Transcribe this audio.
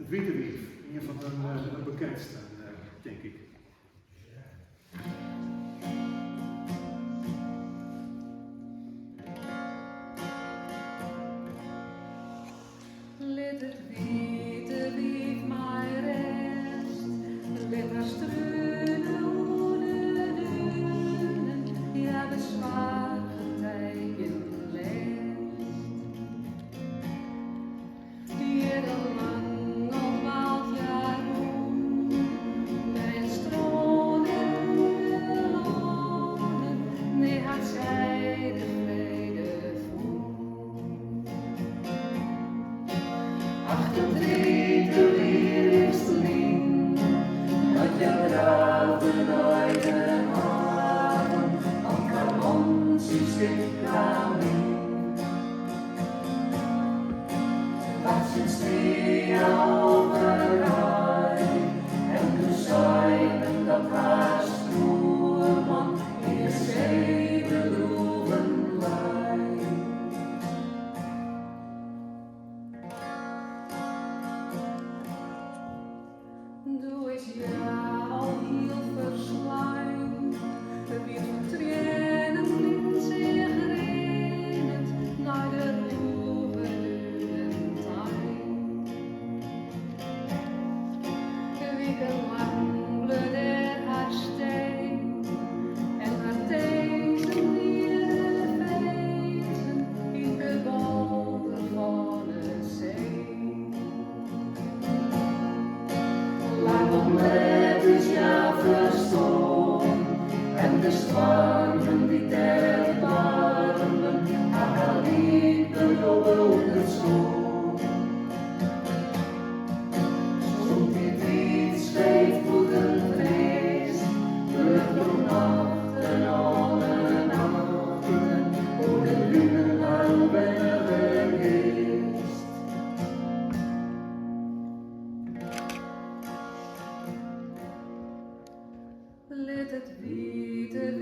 Witte Wief, een van hun bekendste, denk ik. Let het witte wief mij rest, let haar streunen onder de dunen, ja de zware tijden leest. Jarenlang al waalt jaar om, mijn stroom en belonen, nee had zij de vrede voor. Achter de leerling, dat je draven uit de haven, aan Carmon zit kamer. Wat zit sneeuw overal, en de zuilen dat haar stoerman in de zee bedroeven lijkt. Doe eens ja al heel verslijmd, weer van tranen in zich rennend naar de roerende tuin. Wekenlang bleurde haar steen en haar tenen leren wezen in de walder van het zee. Laat ons letters ja verstaan, en de stormen die ter barmen, haar liefde over het zoon. Zo'n wit zweefvoeten vrees, vlucht door nachten alle nachten, hoe de lune al geweest. Let het witte